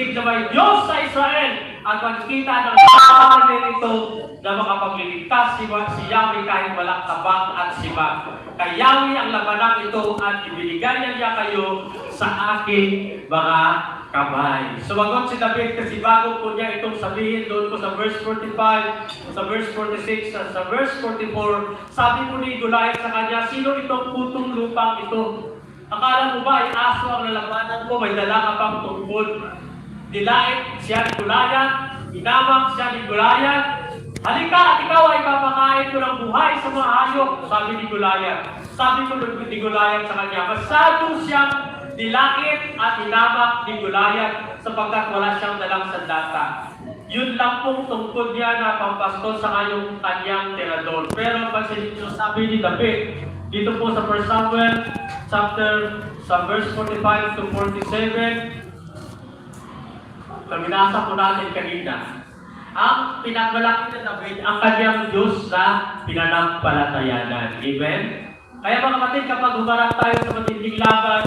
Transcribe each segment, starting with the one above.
tinig na may Diyos sa Israel at magkita ng kapatid nito na makapagliligtas si Yahweh kahit walang tabak at sibak. Kay Yahweh ang labanang ito at ibinigay niya kayo sa aking mga kamay. Sumagot si David kasi bago po niya itong sabihin doon ko sa verse 45, sa verse 46, sa verse 44, sabi po ni Goliath sa kanya, sino itong putong lupang ito? Akala mo ba ay aso ang lalabanan mo, may dala ka pang tungkol? Nilait siya ni Goliath, inamang siya ni Goliath, halika at ikaw ay papakain ko ng buhay sa mga hayop, sabi ni Goliath. Sabi ko ni Goliath sa kanya, masyado siyang nilait at inamak ni Goliath sapagkat wala siyang dalang sandata. Yun lang pong tungkol niya na pampasto sa kanyang tirador. Pero pansin niyo, sabi ni David, dito po sa 1 Samuel, sa verse 45 to 47, binasa po natin kanina, ang pinagmalaki na David, ang kanyang Diyos na pinanampalatayanan. Amen? Kaya mga kapatid, kapag humarap tayo sa matinding laban,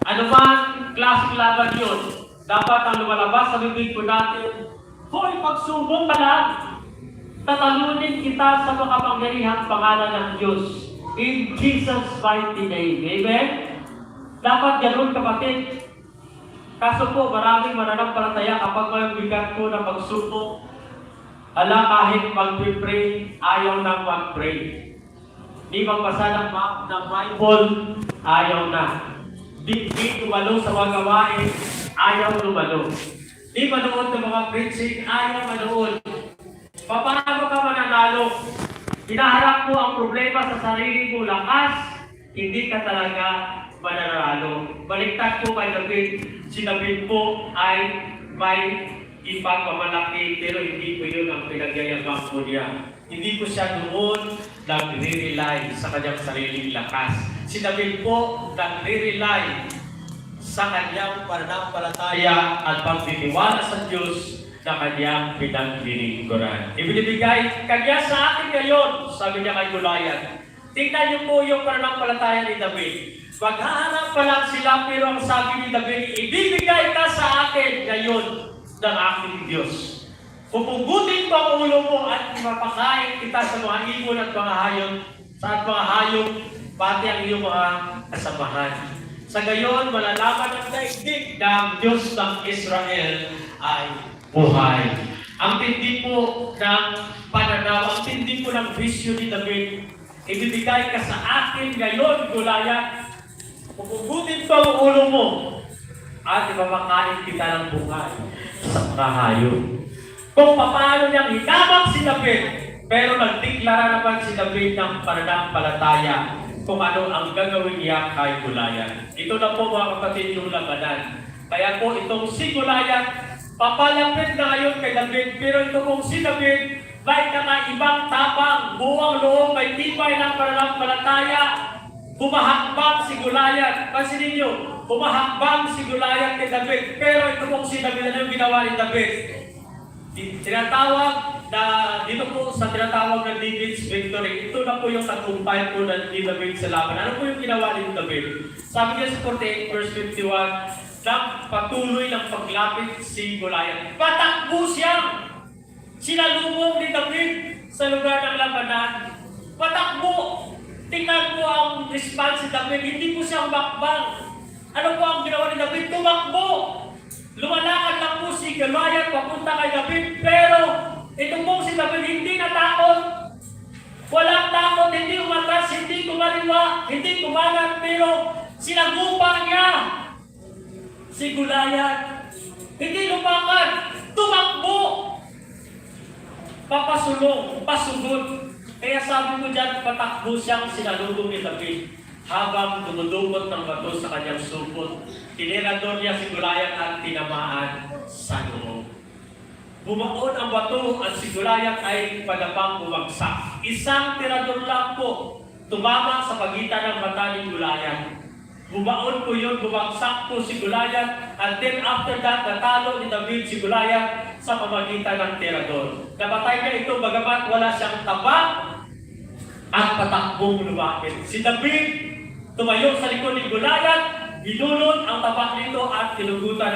anuman klaseng laban yun, dapat ang lumalabas sa bibig po natin, hoy, pagsubok ka lang, tatalunin kita sa makapangyarihang pangalan ng Diyos. In Jesus' mighty name. Amen? Dapat ganun kapatid. Kaso po, maraming mananampalataya kapag may bigat po na pagsubok, kahit mag-pray, ayaw nang mag-pray. Di magbasa ng Bible, ayaw na. Di tumalo sa mga gawain, ayaw lumalo. Di manood ng mga preaching, ayaw manood. Paano ka mananalo? Hinaharap mo ang problema sa sarili mo lakas, hindi ka talaga mananalo. Baliktad po kay David, si David po ay may ipagmamalaki, pero hindi po yun ang pinagyayabang po niya. Hindi po siya noon nagre-rely sa kanyang sariling lakas. Si David po nagre-rely sa kanyang pananampalataya at pagtitiwala sa Diyos na kanyang pinaglilingkuran. Ibinibigay kanya sa akin ngayon, sabi niya kay Goliath. Tingnan niyo po yung pananampalataya ni David. Maghahanap pa lang sila, pero ang sabi ni David, ibibigay ka sa akin ngayon ng aking Diyos. Pupugutin ko ang ulo mo at mapakain kita sa mga ibon at mga hayop, pati ang iyong mga kasamahan. Sa gayon, malalaman ng daigdig na ang Diyos ng Israel ay buhay. Ang tindi po ng pananaw, ang tindi po ng vision ni David, ibibigay ka sa akin ngayon, Goliath. Pupugutin ko ang ulo mo at ipapakain kita ng buhay sa mga hayop. Kung paano niyang hinabak si David, pero nagdeklara naman si David ng pananampalataya kung ano ang gagawin niya kay Goliath. Ito na po mga kapatid yung labanan. Kaya po itong si Goliath, papalapit na ngayon kay David, pero ito pong si David, may kakaibang tapang, buwang loob, may tibay ng pananampalataya, humahakbang si Goliath. Pansinin niyo, humahakbang si Goliath kay David, pero ito pong si David, ano yung ginawa ni David? Tinatawag na, dito po sa tinatawag na David's victory, ito na po yung tagumpay po ni David sa laban. Ano po yung ginawa ni David? Sabi niya sa 48 verse 51, nang patuloy ng paglapit si Goliath, patakbo siya! Sinalubong ni David sa lugar ng labanan. Patakbo! Tingnan po ang response ni David, hindi po siya umakbang. Ano po ang ginawa ni David? Tumakbo! Lumalakad lang po si Goliath papunta kay David, pero ito po si David hindi natakot. Walang takot, hindi umatras, hindi kumaliwa, hindi kumalat, pero sinagupa niya si Goliath. Hindi lumakad, tumakbo! Papasulong, pasugod. Kaya sabi ko dyan, patakbo siyang sinalubong ni David habang dumudukot ng bato sa kanyang supot. Tinirador niya si Goliath at tinamaan sa loob. Bumaon ang bato at si Goliath ay padapang bumagsak. Isang tirador lang po tumama sa pagitan ng mata ni Goliath. Bumaon po yun, bumagsak po si Goliath, and then after that, natalo ni David si Goliath sa pamagitan ng tirador. Napatay niya ito bagamat wala siyang tabak at patakbong lumapit. Si David tumayo sa likod ni Goliath, binulon ang tabak nito at tinugutan ng